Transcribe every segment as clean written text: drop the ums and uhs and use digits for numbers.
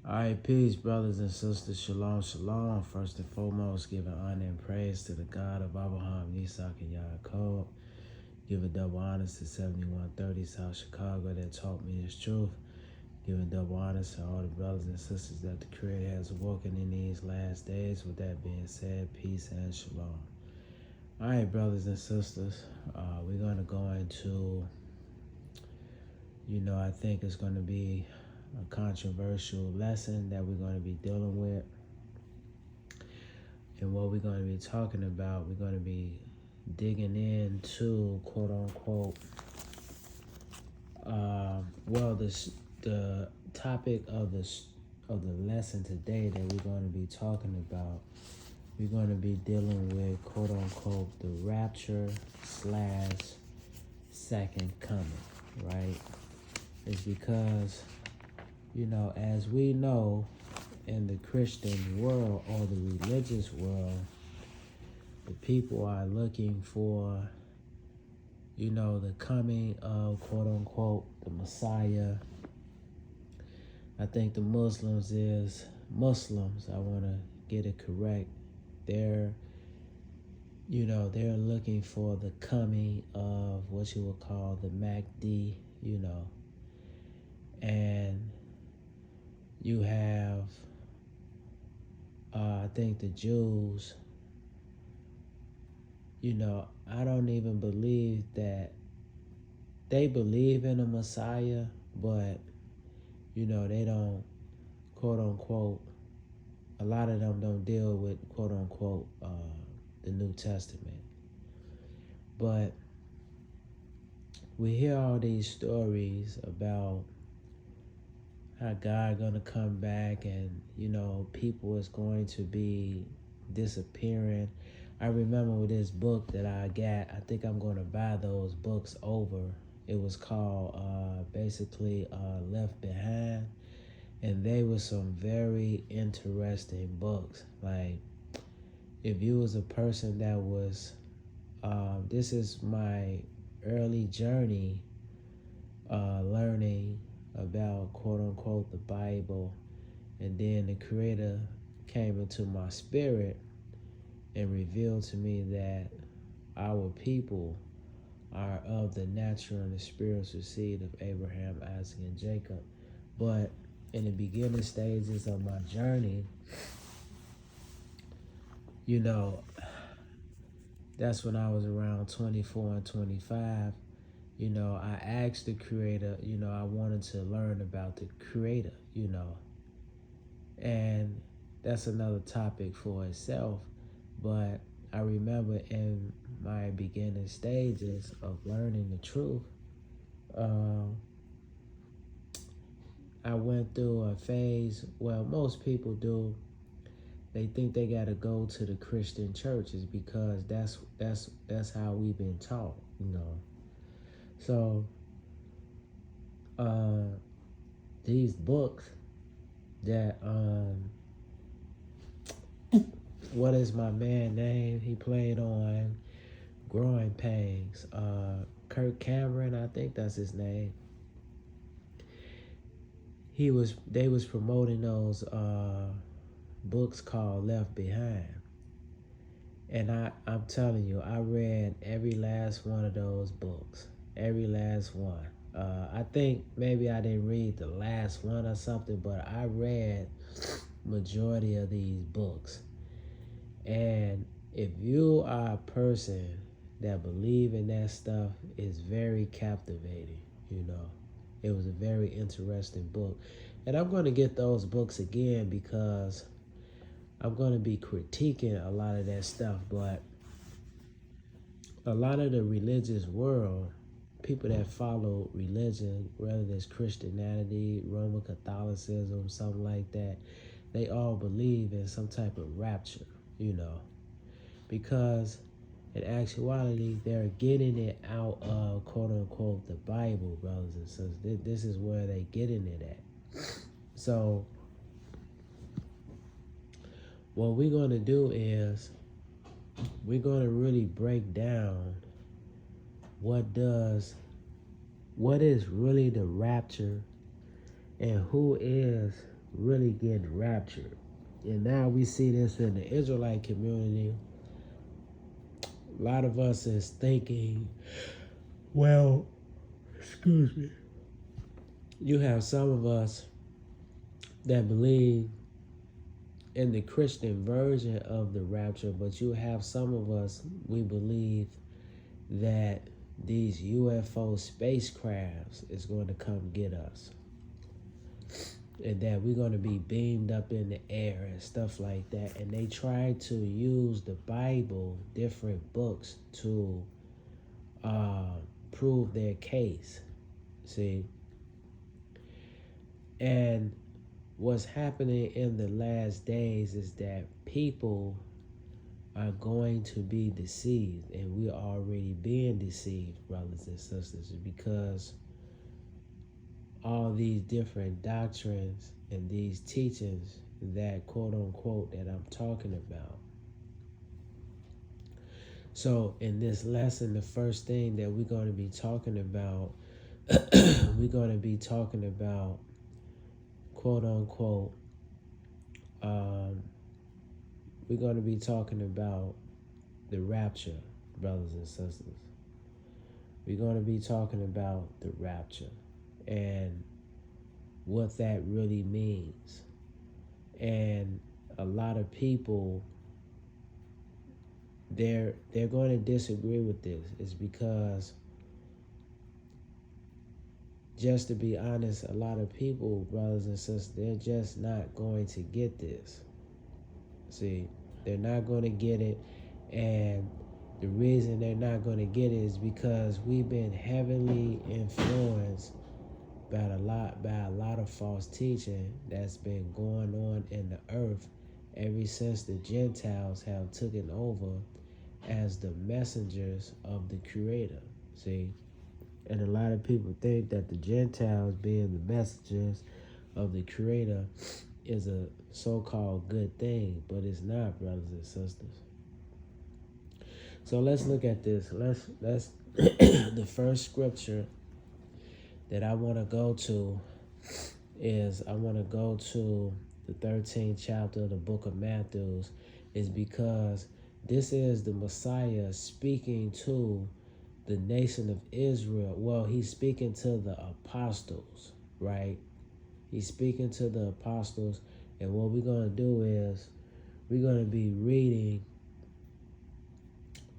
All right, peace, brothers and sisters. Shalom, shalom. First and foremost, giving honor and praise to the God of Abraham, Isaac, and Yaakov. Giving double honors to 7130 South Chicago that taught me His truth. Giving double honors to all the brothers and sisters that the Creator has awoken in these last days. With that being said, peace and shalom. All right, brothers and sisters, we're going to go into, I think it's going to be a controversial lesson that we're going to be dealing with. And what we're going to be talking about, we're going to be digging into, quote unquote, the topic of the lesson today that we're going to be talking about. We're going to be dealing with, quote unquote, the rapture / second coming, right? It's because, as we know, in the Christian world or the religious world, the people are looking for, the coming of, quote unquote, the Messiah. I think the Muslims. I want to get it correct. They're looking for the coming of what you would call the Mahdi, and you have, I think the Jews, I don't even believe that they believe in a Messiah, but, they don't, quote unquote, a lot of them don't deal with, quote unquote, the New Testament. But we hear all these stories about how God gonna come back and, people is going to be disappearing. I remember with this book that I got, I think I'm going to buy those books over. It was called basically Left Behind. And they were some very interesting books. Like, if you was a person that was, this is my early journey learning about, quote unquote, the Bible. And then the Creator came into my spirit and revealed to me that our people are of the natural and the spiritual seed of Abraham, Isaac, and Jacob. But in the beginning stages of my journey, that's when I was around 24 and 25. I asked the Creator, I wanted to learn about the Creator, and that's another topic for itself. But I remember in my beginning stages of learning the truth, I went through a phase. Well, most people do. They think they got to go to the Christian churches because that's how we've been taught, So these books that what is my man name? He played on Growing Pains. Kirk Cameron, I think that's his name. They was promoting those books called Left Behind. And I'm telling you, I read every last one of those books. Every last one. I think maybe I didn't read the last one or something, but I read majority of these books. And if you are a person that believe in that stuff, it's very captivating, It was a very interesting book. And I'm going to get those books again because I'm going to be critiquing a lot of that stuff. But a lot of the religious world, people that follow religion, whether it's Christianity, Roman Catholicism, something like that, they all believe in some type of rapture, because in actuality, they're getting it out of, quote unquote, the Bible, brothers and sisters. This is where they're getting it at. So what we're going to do is we're going to really break down what is really the rapture and who is, really getting raptured. And now we see this in the Israelite community. A lot of us is thinking, well, excuse me. You have some of us that believe in the Christian version of the rapture, but you have some of us, we believe that these UFO spacecrafts is going to come get us. And that we're going to be beamed up in the air and stuff like that. And they try to use the Bible, different books, to prove their case. See? And what's happening in the last days is that people are going to be deceived. And we're already being deceived, brothers and sisters, because all these different doctrines and these teachings that quote unquote that I'm talking about. So in this lesson, the first thing that we're going to be talking about, we're going to be talking about quote unquote, we're going to be talking about the rapture, brothers and sisters. We're going to be talking about the rapture and what that really means. And a lot of people, they're going to disagree with this. It's because, just to be honest, a lot of people, brothers and sisters, they're just not going to get this. See, they're not going to get it. And the reason they're not going to get it is because we've been heavily influenced by a lot of false teaching that's been going on in the earth ever since the Gentiles have taken over as the messengers of the Creator. See? And a lot of people think that the Gentiles being the messengers of the Creator is a so-called good thing, but it's not, brothers and sisters. So let's look at this. Let's the first scripture that I want to go to is I want to go to the 13th chapter of the book of Matthew, is because this is the Messiah speaking to the nation of Israel. Well, he's speaking to the apostles, right? He's speaking to the apostles, and what we're going to do is we're going to be reading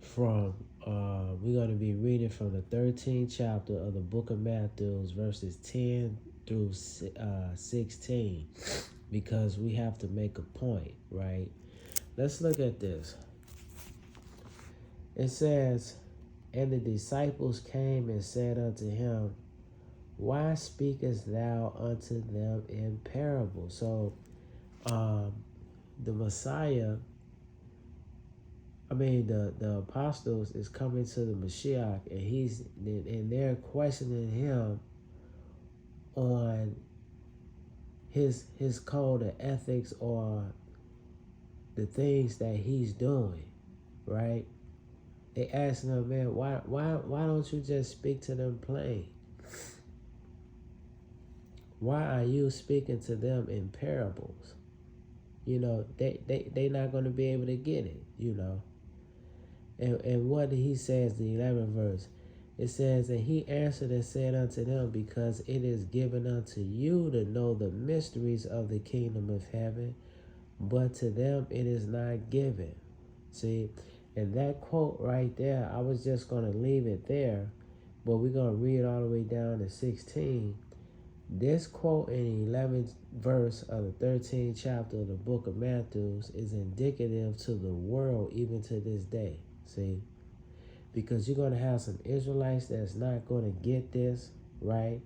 from the 13th chapter of the book of Matthew, verses 10 through 16, because we have to make a point, right? Let's look at this. It says, "And the disciples came and said unto him, Why speakest thou unto them in parables?" So the Messiah, the apostles is coming to the Mashiach, and they're questioning him on his code of ethics or the things that he's doing, right? They asking him, man, why don't you just speak to them plain? Why are you speaking to them in parables? They not going to be able to get it, And what he says, the 11th verse, it says, "And he answered and said unto them, Because it is given unto you to know the mysteries of the kingdom of heaven, but to them it is not given." See, and that quote right there, I was just going to leave it there, but we're going to read all the way down to 16. This quote in the 11th verse of the 13th chapter of the book of Matthew is indicative to the world even to this day. See, because you're going to have some Israelites that's not going to get this, right?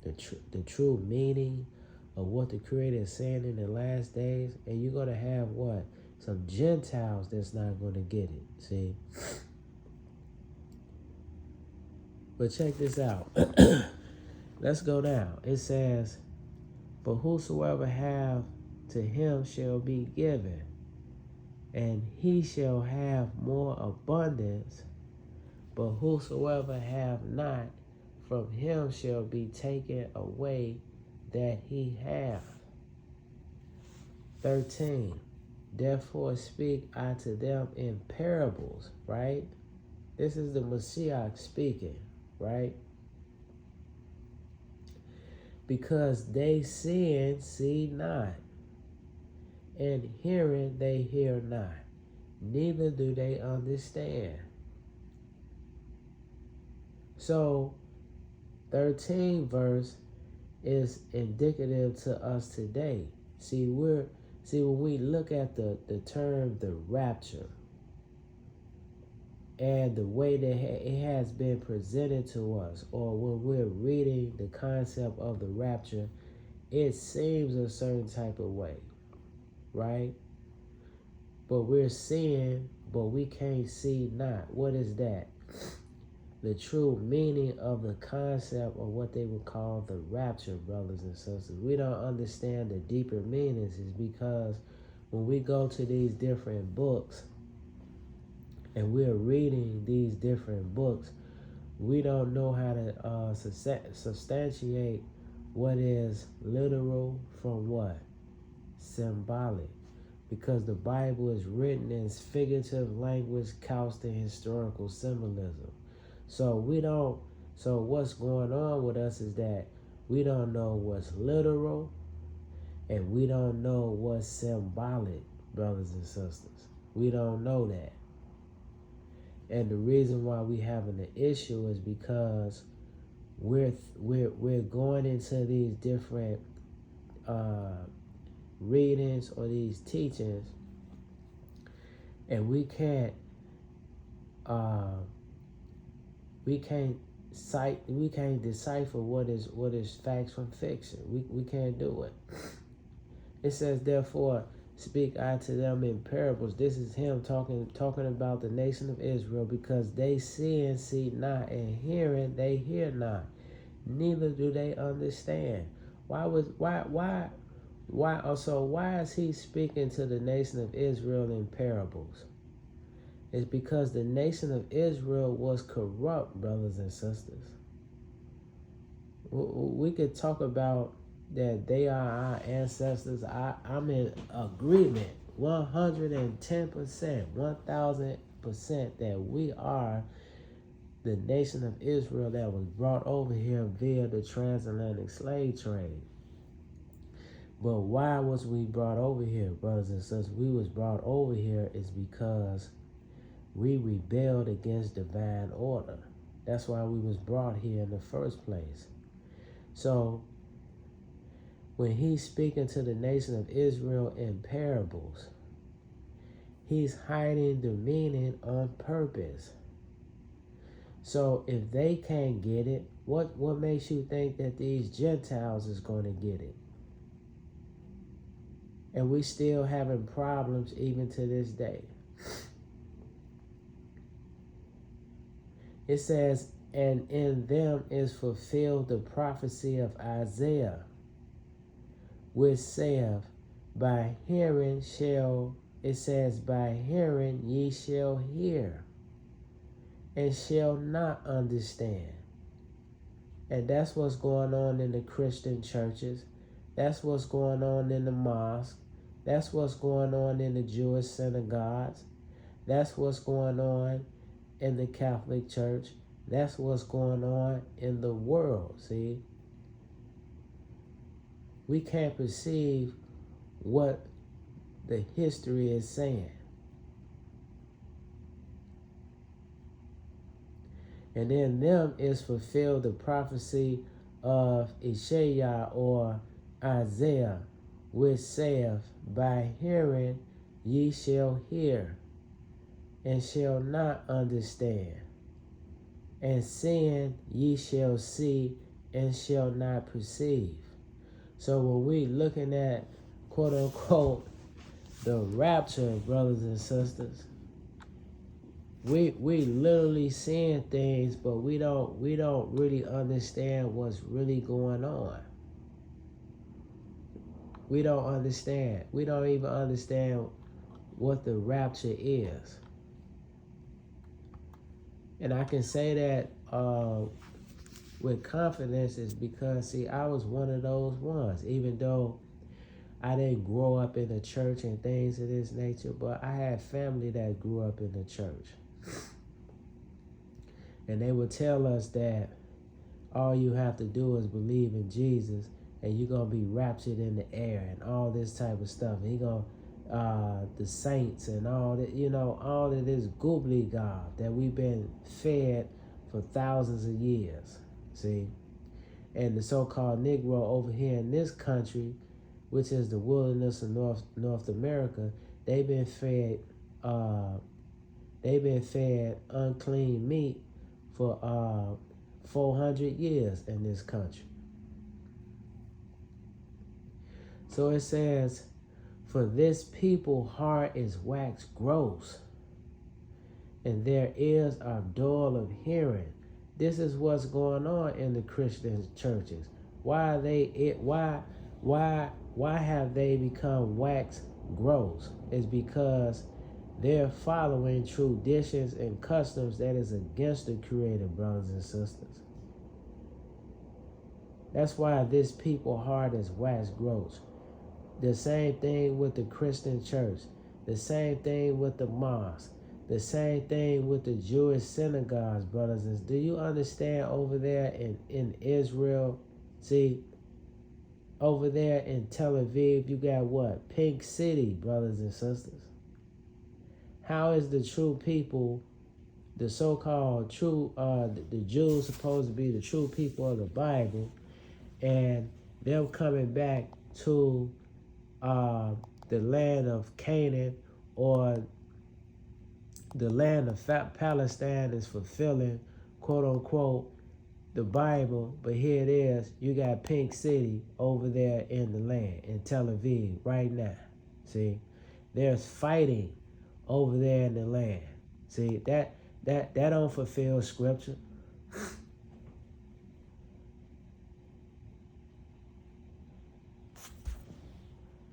The true meaning of what the Creator is saying in the last days. And you're going to have what? Some Gentiles that's not going to get it. See? But check this out. Let's go down. It says, "But whosoever have, to him shall be given, and he shall have more abundance. But whosoever have not, from him shall be taken away that he hath." 13. Therefore speak I to them in parables, right? This is the Messiah speaking, right? Because they seeing see not, and hearing they hear not, neither do they understand. So 13 verse is indicative to us today. See, when we look at the term the rapture and the way that it has been presented to us, or when we're reading the concept of the rapture, it seems a certain type of way, right? But we're seeing, but we can't see not. What is that? The true meaning of the concept of what they would call the rapture, brothers and sisters. We don't understand the deeper meanings is because when we go to these different books and we're reading these different books, we don't know how to substantiate what is literal from what? Symbolic. Because the Bible is written in figurative language couched in historical symbolism. So what's going on with us is that we don't know what's literal and we don't know what's symbolic, brothers and sisters. We don't know that. And the reason why we having an issue is because we're going into these different readings or these teachings, and we can't decipher what is facts from fiction. We can't do it. It says, therefore speak I to them in parables. This is him talking about the nation of Israel, because they see and see not, and hearing they hear not, neither do they understand. Why is he speaking to the nation of Israel in parables? It's because the nation of Israel was corrupt, brothers and sisters. We could talk about that they are our ancestors. I'm in agreement 110%, 1000% that we are the nation of Israel that was brought over here via the transatlantic slave trade. But why was we brought over here, brothers and sisters? We was brought over here is because we rebelled against divine order. That's why we was brought here in the first place. So when he's speaking to the nation of Israel in parables, he's hiding the meaning on purpose. So if they can't get it, what makes you think that these Gentiles is going to get it? And we still having problems even to this day. It says, and in them is fulfilled the prophecy of Isaiah, which saith, by hearing ye shall hear, and shall not understand. And that's what's going on in the Christian churches. That's what's going on in the mosque. That's what's going on in the Jewish synagogues. That's what's going on in the Catholic Church. That's what's going on in the world, see? We can't perceive what the history is saying. And in them is fulfilled the prophecy of Isaiah or Isaiah, which saith, by hearing ye shall hear, and shall not understand, and seeing ye shall see, and shall not perceive. So when we looking at, quote unquote, the rapture, brothers and sisters, we literally seeing things, but we don't really understand what's really going on. We don't understand. We don't even understand what the rapture is. And I can say that with confidence is because, see, I was one of those ones. Even though I didn't grow up in the church and things of this nature, but I had family that grew up in the church. And they would tell us that all you have to do is believe in Jesus and you're going to be raptured in the air and all this type of stuff. And he going to, the saints and all that, all of this gobbledygook that we've been fed for thousands of years. See? And the so-called Negro over here in this country, which is the wilderness of North America, they've been fed unclean meat for 400 years in this country. So it says, for this people heart is waxed gross, and their ears are dull of hearing. This is what's going on in the Christian churches. Why have they become waxed gross? It's because they're following traditions and customs that is against the Creator, brothers and sisters. That's why this people's heart is waxed gross. The same thing with the Christian church. The same thing with the mosque. The same thing with the Jewish synagogues, brothers and sisters. Do you understand over there in Israel? See, over there in Tel Aviv, you got what? Pink City, brothers and sisters. How is the true people, the so-called true, the Jews supposed to be the true people of the Bible, and them coming back to the land of Canaan, or the land of Palestine is fulfilling, quote unquote, the Bible, but here it is, you got Pink City over there in the land, in Tel Aviv, right now. See, there's fighting over there in the land. See, that don't fulfill scripture.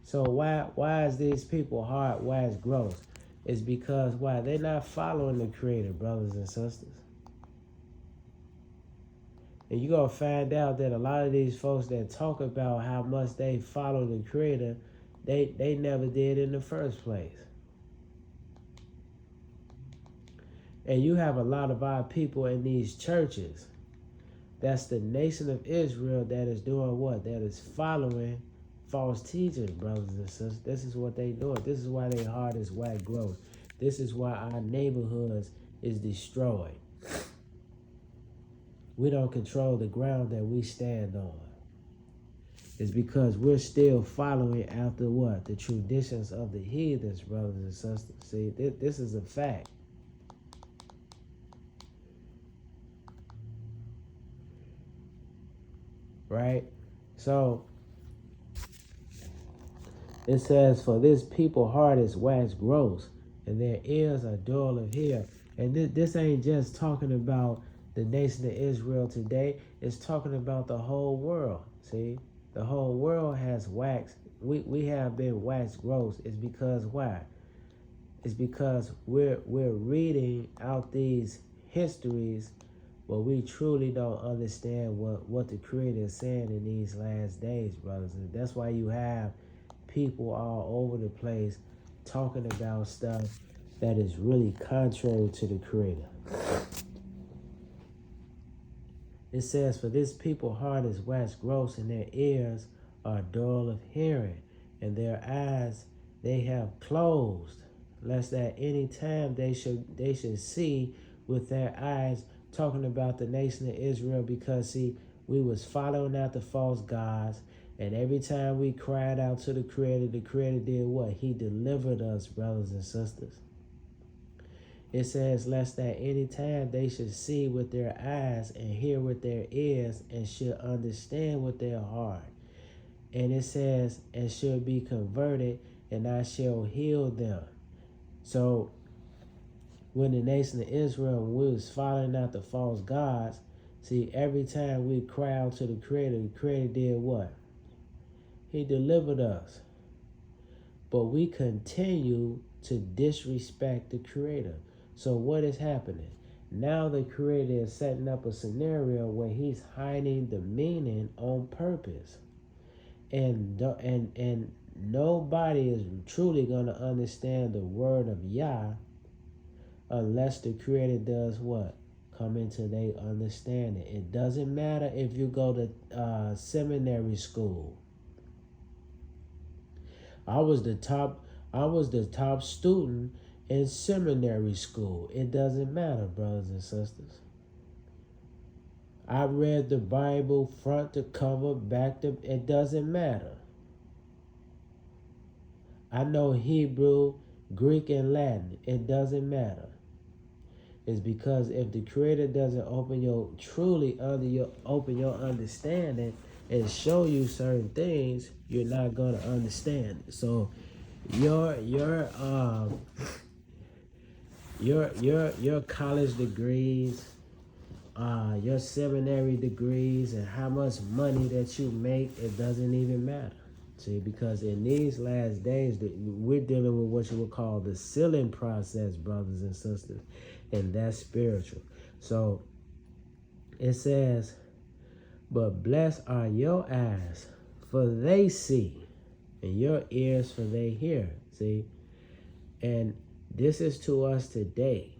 So why is these people heart waxed gross? It's because why? They're not following the Creator, brothers and sisters. And you're going to find out that a lot of these folks that talk about how much they follow the Creator, they never did in the first place. And you have a lot of our people in these churches. That's the nation of Israel that is doing what? That is following false teachers, brothers and sisters. This is what they doing. This is why their heart is waxed gross. This is why our neighborhoods is destroyed. We don't control the ground that we stand on. It's because we're still following after what? The traditions of the heathens, brothers and sisters. See, this is a fact. Right? So, it says, for this people heart is waxed gross, and their ears are dull of hearing. And this ain't just talking about the nation of Israel today. It's talking about the whole world. See, the whole world has waxed. We have been waxed gross. It's because why? It's because we're reading out these histories, but we truly don't understand what the Creator is saying in these last days, brothers. And that's why you have people all over the place talking about stuff that is really contrary to the Creator. It says, for this people heart is waxed gross, and their ears are dull of hearing, and their eyes they have closed, lest at any time they should see with their eyes. Talking about the nation of Israel, because see, we was following after false gods, and every time we cried out to the Creator did what? He delivered us, brothers and sisters. It says, lest at any time they should see with their eyes and hear with their ears and should understand with their heart. And it says, and should be converted, and I shall heal them. So, when the nation of Israel, when we was following out the false gods, see, every time we cry out to the Creator did what? He delivered us. But we continue to disrespect the Creator. So what is happening? Now the Creator is setting up a scenario where he's hiding the meaning on purpose. And nobody is truly going to understand the word of Yah unless the Creator does what? Come into their understanding. It doesn't matter if you go to seminary school. I was the top student in seminary school. It doesn't matter, brothers and sisters. I read the Bible front to cover, back to, it doesn't matter. I know Hebrew, Greek, and Latin. It doesn't matter. It's because if the Creator doesn't open your understanding and show you certain things, you're not gonna understand it. So your college degrees, your seminary degrees, and how much money that you make, it doesn't even matter. See, because in these last days, we're dealing with what you would call the sealing process, brothers and sisters, and that's spiritual. So it says, but blessed are your eyes, for they see, and your ears, for they hear. See, and this is to us today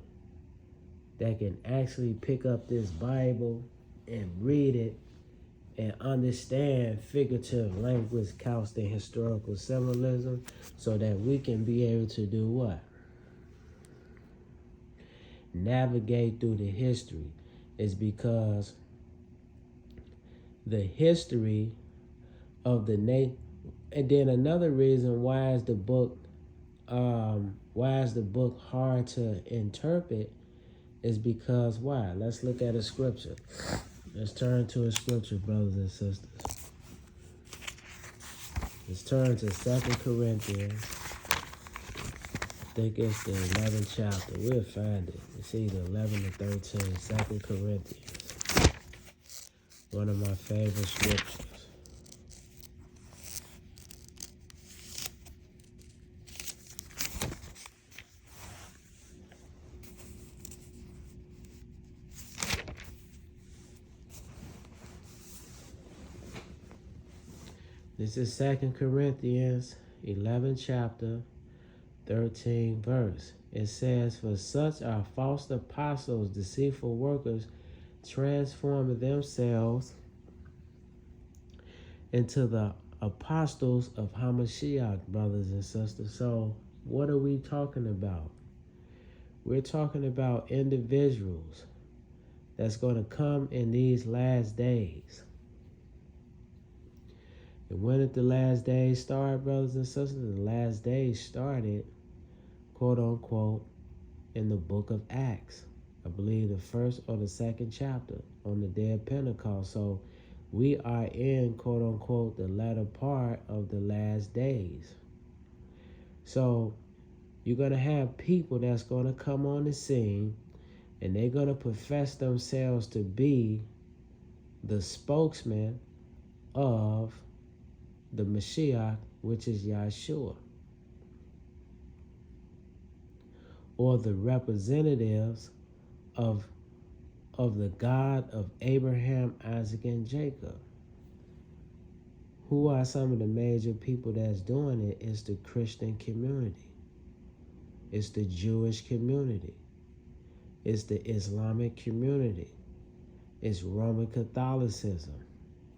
that can actually pick up this Bible and read it and understand figurative language couched in historical symbolism, so that we can be able to do what? Navigate through the history. Is because the history of the nation. And then another reason why is the book hard to interpret is because why? Let's look at a scripture. Let's turn to a scripture, brothers and sisters. Let's turn to 2 Corinthians. I think it's the 11th chapter. We'll find it. It's either 11 or 13. 2 Corinthians. One of my favorite scriptures. This is 2 Corinthians 11th chapter, 13th verse. It says, for such are false apostles, deceitful workers, transforming themselves into the apostles of Hamashiach, brothers and sisters. So what are we talking about? We're talking about individuals that's going to come in these last days. And when did the last days start, brothers and sisters? The last days started, quote unquote, in the book of Acts. I believe the first or the second chapter on the day of Pentecost. So we are in, quote unquote, the latter part of the last days. So you're going to have people that's going to come on the scene, and they're going to profess themselves to be the spokesman of the Mashiach, which is Yahshua, or the representatives of the God of Abraham, Isaac, and Jacob. Who are some of the major people that's doing it? It's the Christian community. It's the Jewish community. It's the Islamic community. It's Roman Catholicism.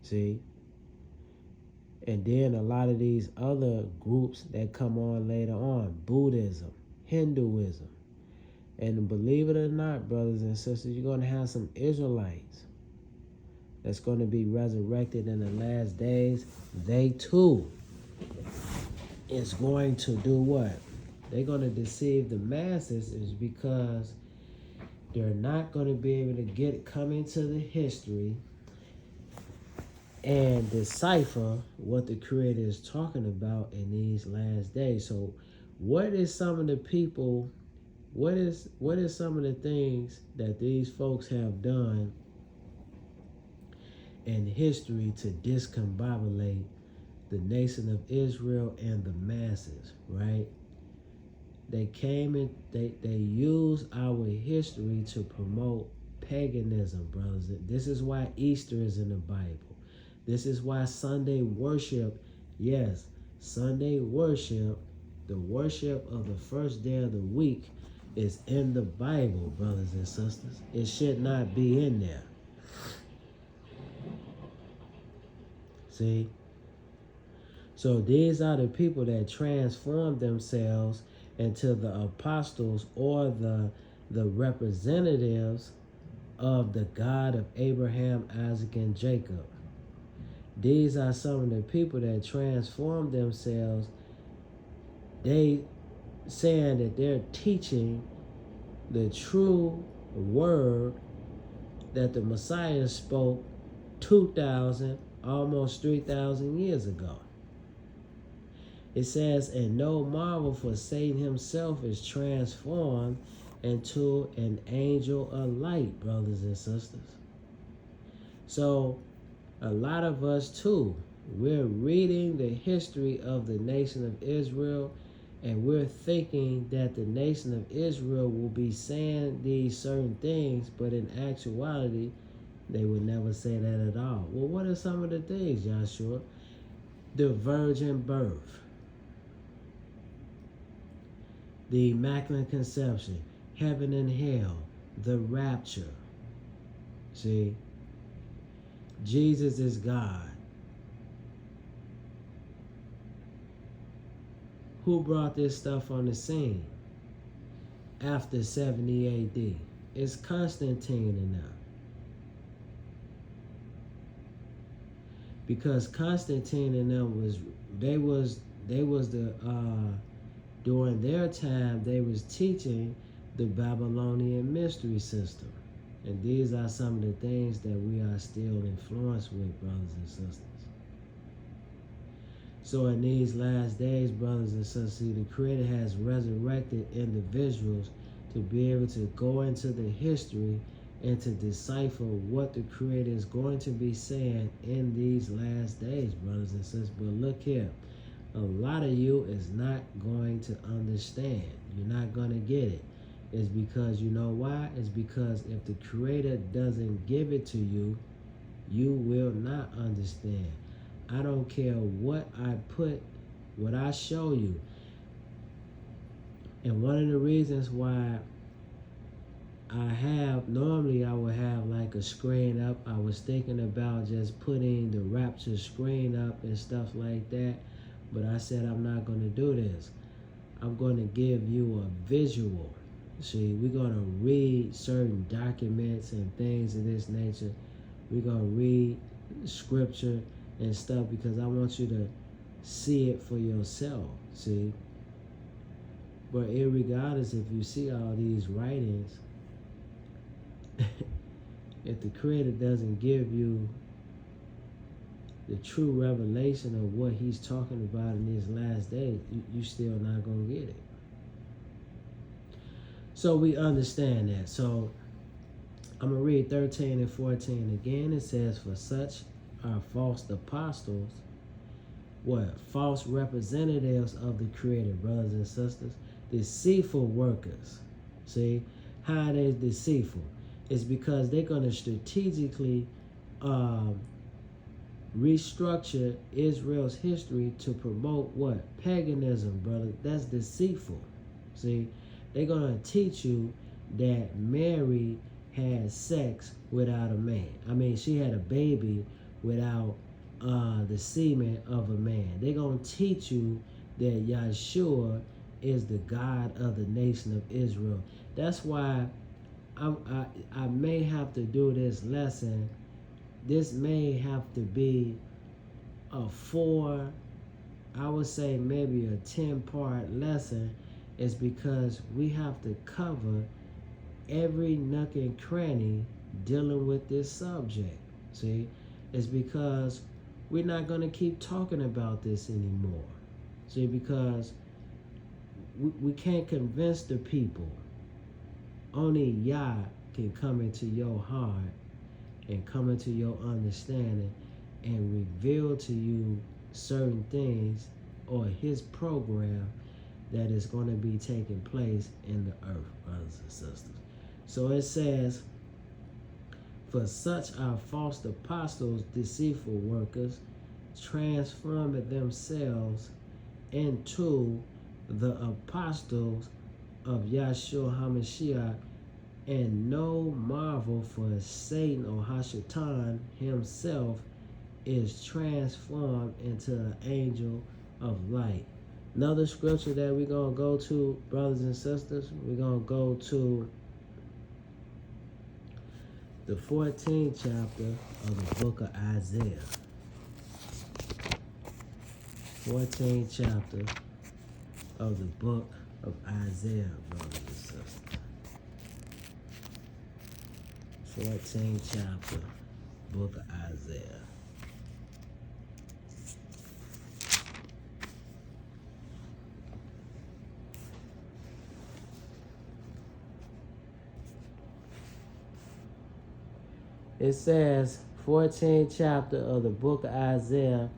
See? And then a lot of these other groups that come on later on, Buddhism, Hinduism. And believe it or not, brothers and sisters, you're going to have some Israelites that's going to be resurrected in the last days. They too is going to do what? They're going to deceive the masses, is because they're not going to be able to come into the history and decipher what the Creator is talking about in these last days. So what is some of the people, what is some of the things that these folks have done in history to discombobulate the nation of Israel and the masses, right? They came and they used our history to promote paganism, brothers. This is why Easter is in the Bible. This is why Sunday worship, yes, Sunday worship, the worship of the first day of the week, is in the Bible, brothers and sisters. It should not be in there. See? So these are the people that transform themselves into the apostles or the representatives of the God of Abraham, Isaac, and Jacob. These are some of the people that transform themselves. They saying that they're teaching the true word that the Messiah spoke 2,000, almost 3,000 years ago. It says, and no marvel, for Satan himself is transformed into an angel of light, brothers and sisters. So a lot of us too, we're reading the history of the nation of Israel, and we're thinking that the nation of Israel will be saying these certain things, but in actuality, they would never say that at all. Well, what are some of the things, Joshua? The virgin birth, the Immaculate Conception, heaven and hell, the rapture. See? Jesus is God. Who brought this stuff on the scene after 70 AD? It's Constantine and them. Because Constantine and them during their time, they was teaching the Babylonian mystery system. And these are some of the things that we are still influenced with, brothers and sisters. So in these last days, brothers and sisters, the Creator has resurrected individuals to be able to go into the history and to decipher what the Creator is going to be saying in these last days, brothers and sisters. But look here, a lot of you is not going to understand. You're not going to get it. It's because, you know why? It's because if the Creator doesn't give it to you, you will not understand. I don't care what I show you. And one of the reasons why normally I would have like a screen up. I was thinking about just putting the Rapture screen up and stuff like that. But I said I'm not going to do this. I'm going to give you a visual. See, we're going to read certain documents and things of this nature. We're going to read scripture and stuff because I want you to see it for yourself, see? But irregardless if you see all these writings, if the Creator doesn't give you the true revelation of what He's talking about in these last days, you still not going to get it. So we understand that. So I'm going to read 13 and 14 again. It says, for such are false apostles, false representatives of the Creator, brothers and sisters, deceitful workers. See, how are they deceitful? It's because they're going to strategically restructure Israel's history to promote what? Paganism, brother. That's deceitful. See, they're going to teach you that Mary had sex without a man. I mean, she had a baby without the semen of a man. They're going to teach you that Yahshua is the God of the nation of Israel. That's why I may have to do this lesson. This may have to be a 4, I would say maybe a 10-part lesson, is because we have to cover every nook and cranny dealing with this subject. See, it's because we're not going to keep talking about this anymore. See, because we can't convince the people. Only Yah can come into your heart and come into your understanding and reveal to you certain things or His program that is going to be taking place in the earth, brothers and sisters. So it says, for such are false apostles, deceitful workers, transforming themselves into the apostles of Yahshua HaMashiach, and no marvel, for Satan or Hashatan himself is transformed into an angel of light. Another scripture that we're going to go to, brothers and sisters, we're going to go to the 14th chapter of the book of Isaiah. 14th chapter of the book of Isaiah, brothers and sisters. 14th chapter, book of Isaiah. It says, 14th chapter of the book of Isaiah,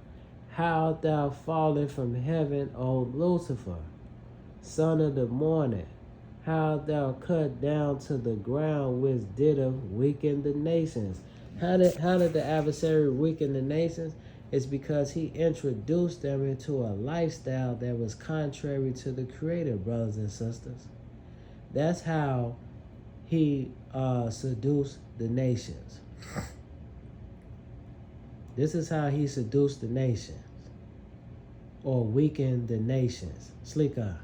how art thou fallen from heaven, O Lucifer, son of the morning? How art thou cut down to the ground, which didst weaken the nations? How did the adversary weaken the nations? It's because he introduced them into a lifestyle that was contrary to the Creator, brothers and sisters. That's how he seduced the nations. This is how he seduced the nations, or weakened the nations. Slika.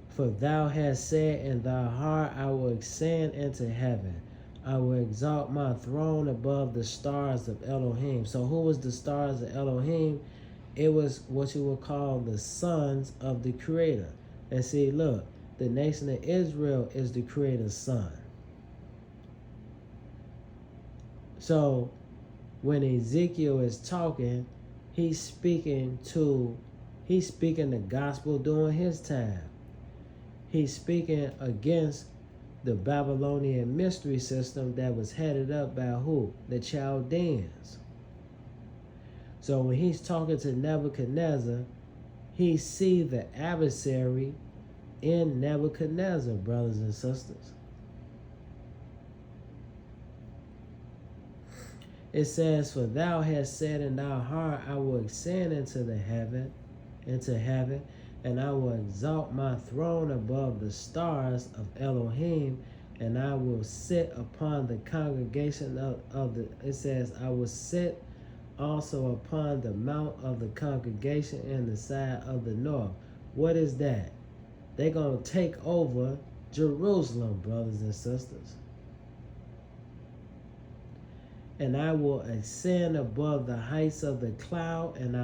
For thou hast said in thy heart, I will ascend into heaven. I will exalt my throne above the stars of Elohim. So who was the stars of Elohim? It was what you would call the sons of the Creator. And see, look, the nation of Israel is the Creator's son. So when Ezekiel is talking, he's speaking the gospel during his time. He's speaking against the Babylonian mystery system that was headed up by who? The Chaldeans. So when he's talking to Nebuchadnezzar, he sees the adversary in Nebuchadnezzar, brothers and sisters. It says, for thou hast said in thy heart, I will ascend into heaven, and I will exalt my throne above the stars of Elohim, and I will sit upon the congregation it says, I will sit also upon the mount of the congregation in the side of the north. What is that? They're going to take over Jerusalem, brothers and sisters. And I will ascend above the heights of the cloud, and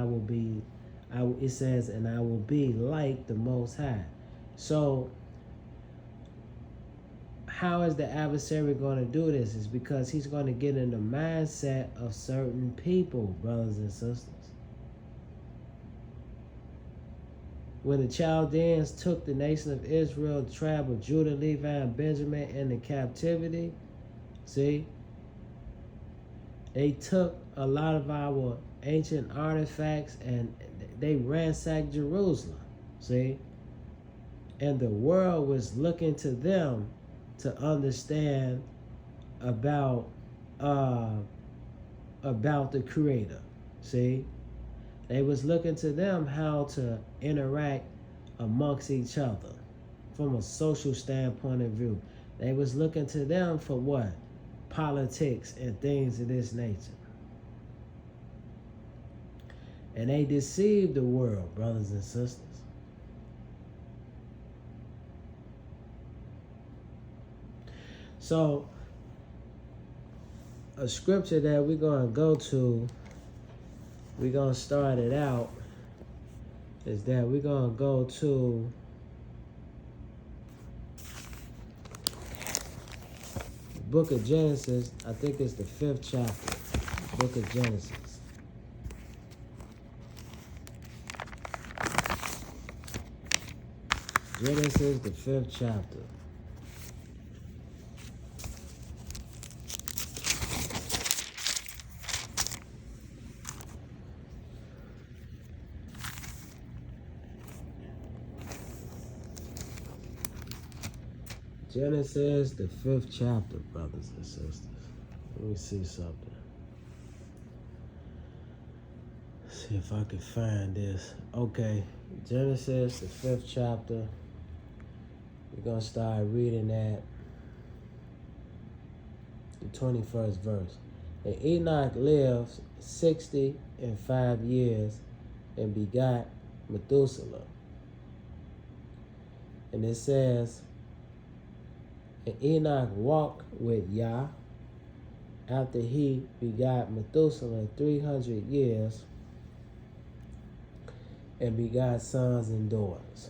it says, and I will be like the Most High. So, how is the adversary going to do this? It's because he's going to get in the mindset of certain people, brothers and sisters. When the Chaldeans took the nation of Israel, the tribe of Judah, Levi, and Benjamin into captivity, see, they took a lot of our ancient artifacts and they ransacked Jerusalem, see? And the world was looking to them to understand about the Creator, see? They was looking to them how to interact amongst each other from a social standpoint of view. They was looking to them for what? Politics and things of this nature. And they deceived the world, brothers and sisters. So, a scripture that we're going to go to, we're going to start it out, is that we're going to go to the book of Genesis. I think it's the 5th chapter, book of Genesis. Genesis, the 5th chapter. Genesis, the 5th chapter, brothers and sisters. Let me see something. See if I can find this. Okay, Genesis, the 5th chapter. We're going to start reading at the 21st verse. And Enoch lived 65 years and begot Methuselah. And it says, and Enoch walked with Yah after he begot Methuselah 300 years and begot sons and daughters.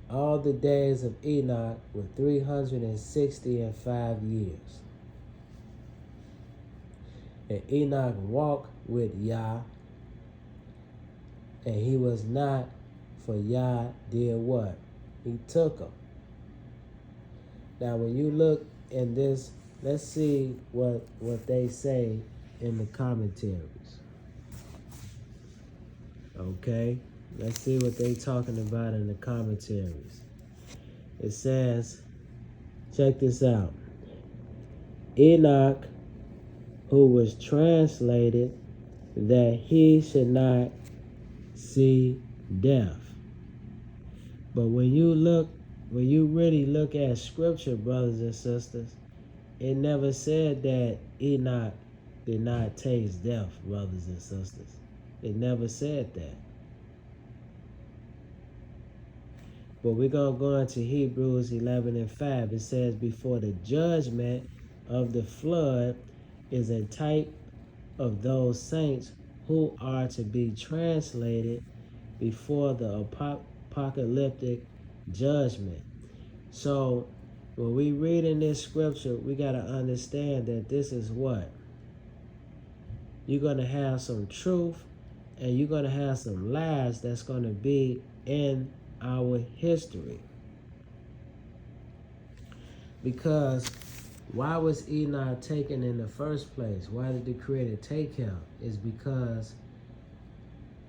All the days of Enoch were 365 years. And Enoch walked with Yah, and he was not, for Yah did what? He took him. Now when you look in this, let's see what they say in the commentaries. Okay? Let's see what they talking about in the commentaries. It says, check this out. Enoch, who was translated that he should not see death. But when you really look at scripture, brothers and sisters, it never said that Enoch did not taste death, brothers and sisters. It never said that. But we're going to go into Hebrews 11:5. It says, before the judgment of the flood is a type of those saints who are to be translated before the apocalyptic judgment. So when we read in this scripture, we got to understand that this is what? You're going to have some truth and you're going to have some lies that's going to be in our history. Because why was Enoch taken in the first place? Why did the Creator take him? It's because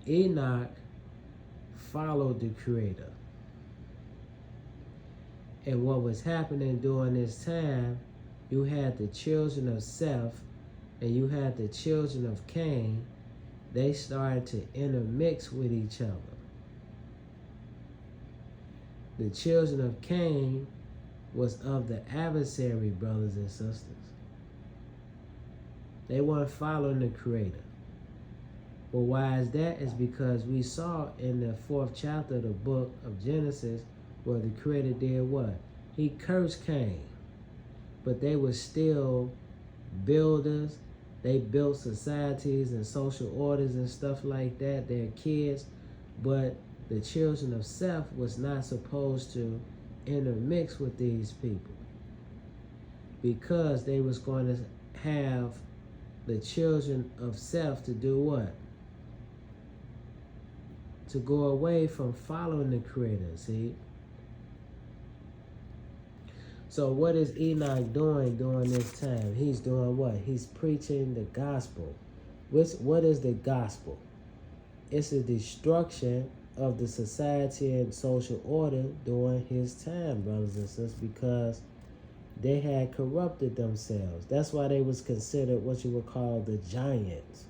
Enoch followed the Creator. And what was happening during this time, you had the children of Seth and you had the children of Cain. They started to intermix with each other. The children of Cain was of the adversary, brothers and sisters. They weren't following the Creator. Well, why is that? It's because we saw in the 4th chapter of the book of Genesis where the Creator did what? He cursed Cain. But they were still builders. They built societies and social orders and stuff like that. Their kids. But the children of Seth was not supposed to intermix with these people, because they was going to have the children of Seth to do what? To go away from following the Creator, see? So what is Enoch doing during this time? He's doing what? He's preaching the gospel. What is the gospel? It's the destruction of the society and social order during his time, brothers and sisters, because they had corrupted themselves. That's why they was considered what you would call the giants.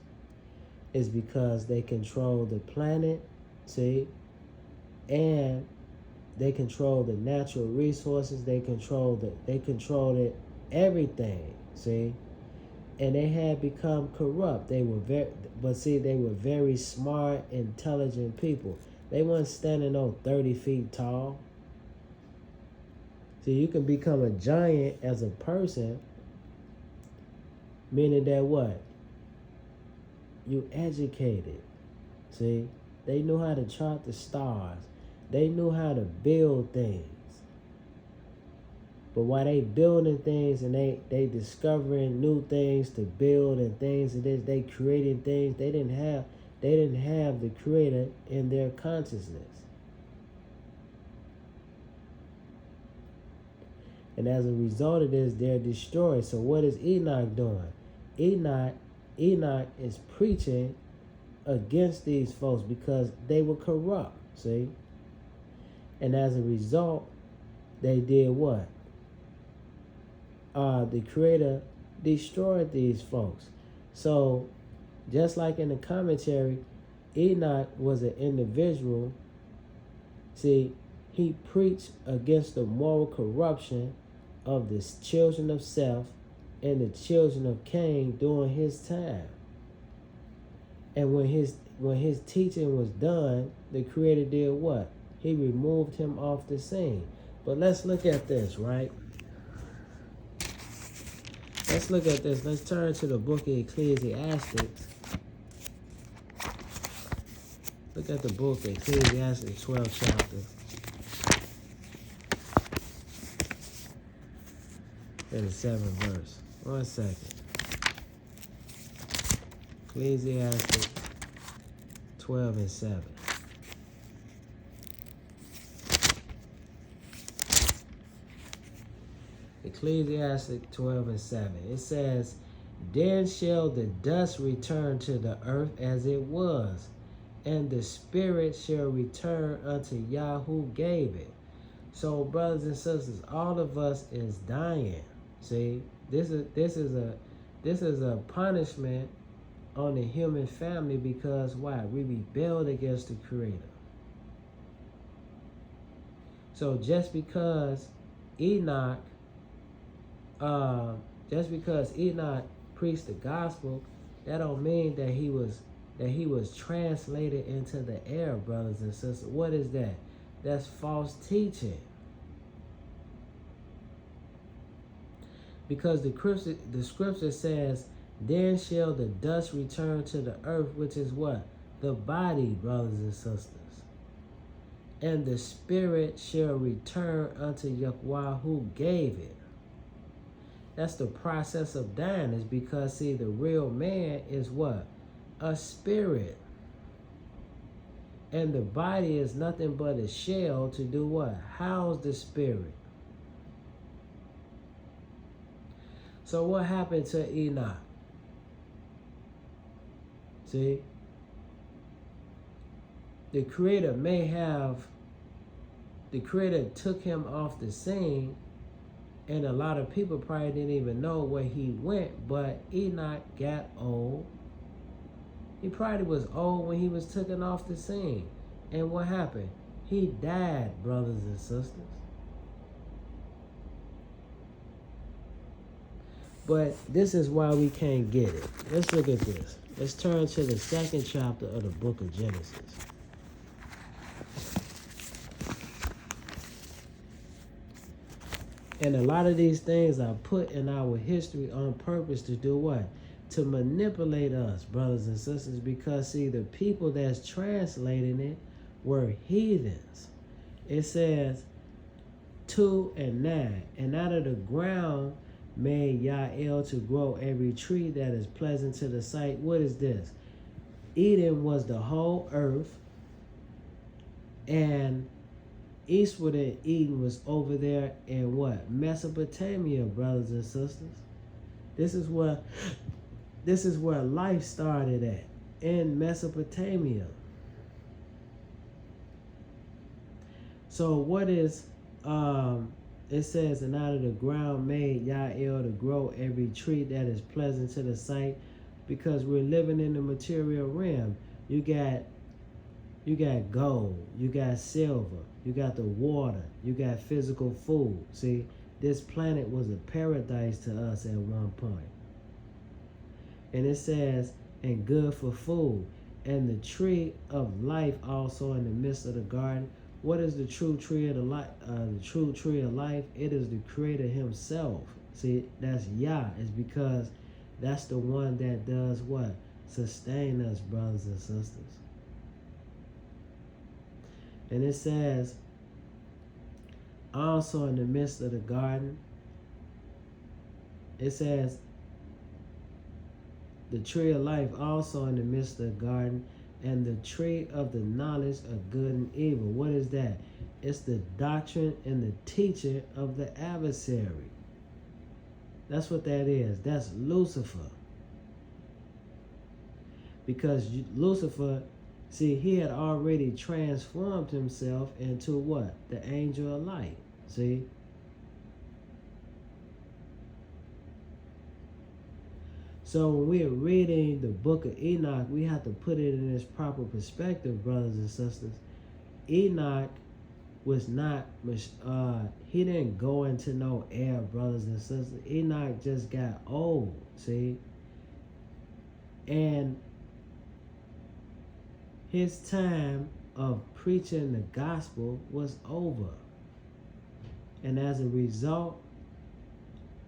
It's because they controlled the planet, see, and they controlled the natural resources. They controlled it, everything, see, and they had become corrupt. They were they were very smart, intelligent people. They weren't standing on 30 feet tall. See, you can become a giant as a person, meaning that what? You educated. See, they knew how to chart the stars. They knew how to build things. But while they building things and they discovering new things to build and things and they creating things, they didn't have the Creator in their consciousness. And as a result of this, they're destroyed. So what is Enoch doing? Enoch is preaching against these folks because they were corrupt, see? And as a result, they did what? The Creator destroyed these folks. So, just like in the commentary, Enoch was an individual. See, he preached against the moral corruption of the children of Seth and the children of Cain during his time. And when his teaching was done, the Creator did what? He removed him off the scene. But let's look at this, right? Let's look at this. Let's turn to the book of Ecclesiastes. Look at the book of Ecclesiastes, 12th chapter. And the 7th verse. 1 second. Ecclesiastes 12 and 7. Ecclesiastes 12 and 7. It says, "Then shall the dust return to the earth as it was, and the spirit shall return unto Yah who gave it." So, brothers and sisters, all of us is dying. See, this is a punishment on the human family because why? We rebelled against the Creator. So just because Enoch preached the gospel, that don't mean that he was translated into the air, brothers and sisters. What is that? That's false teaching. Because the scripture says, "Then shall the dust return to the earth," which is what? The body, brothers and sisters. "And the spirit shall return unto Yahweh who gave it." That's the process of dying, is because, see, the real man is what? A spirit. And the body is nothing but a shell to do what? House the spirit. So what happened to Enoch? See? The Creator took him off the scene, and a lot of people probably didn't even know where he went, but Enoch got old. He probably was old when he was taken off the scene. And what happened? He died, brothers and sisters. But this is why we can't get it. Let's look at this. Let's turn to the 2nd chapter of the book of Genesis. And a lot of these things are put in our history on purpose to do what? To manipulate us, brothers and sisters, because, see, the people that's translating it were heathens. It says 2 and 9, "And out of the ground made Yael to grow every tree that is pleasant to the sight." What is this? Eden was the whole earth, and eastward of Eden was over there in what? Mesopotamia, brothers and sisters. This is where life started at, in Mesopotamia. So what is it says, "And out of the ground made Yael to grow every tree that is pleasant to the sight," because we're living in the material realm. You got gold, you got silver, you got the water, you got physical food. See, this planet was a paradise to us at one point. And it says, "And good for food, and the tree of life also in the midst of the garden." What is the true tree of the true tree of life? It is the Creator Himself. See, that's Yah. It's because that's the one that does what? Sustain us, brothers and sisters. And it says, also in the midst of the garden, it says, "The tree of life also in the midst of the garden, and the tree of the knowledge of good and evil." What is that? It's the doctrine and the teaching of the adversary. That's what that is. That's Lucifer. Because Lucifer, see, he had already transformed himself into what? The angel of light. See? So when we're reading the book of Enoch, we have to put it in its proper perspective, brothers and sisters. Enoch was not, he didn't go into no air, brothers and sisters. Enoch just got old, see? And his time of preaching the gospel was over. And as a result,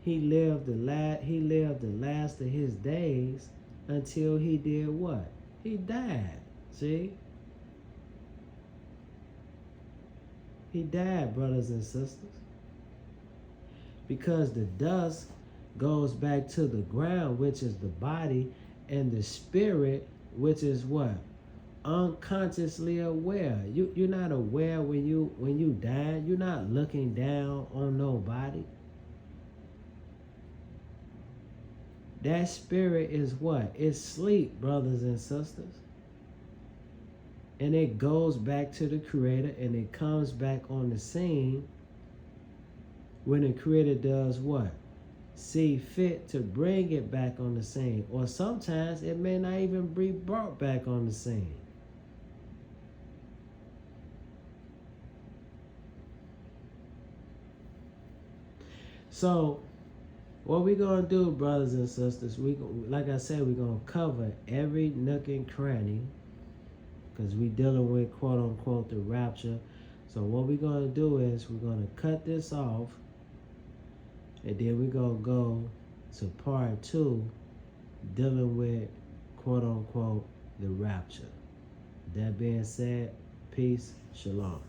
he lived the last of his days until he did what? He died. See? He died, brothers and sisters. Because the dust goes back to the ground, which is the body, and the spirit, which is what? Unconsciously aware. You're not aware when you die. You're not looking down on nobody. That spirit is what? It's sleep, brothers and sisters. And it goes back to the Creator, and it comes back on the scene when the Creator does what? See fit to bring it back on the scene. Or sometimes it may not even be brought back on the scene. So what we're going to do, brothers and sisters, like I said, we're going to cover every nook and cranny because we're dealing with, quote unquote, the rapture. So what we're going to do is we're going to cut this off, and then we're going to go to part 2, dealing with, quote unquote, the rapture. That being said, peace, shalom.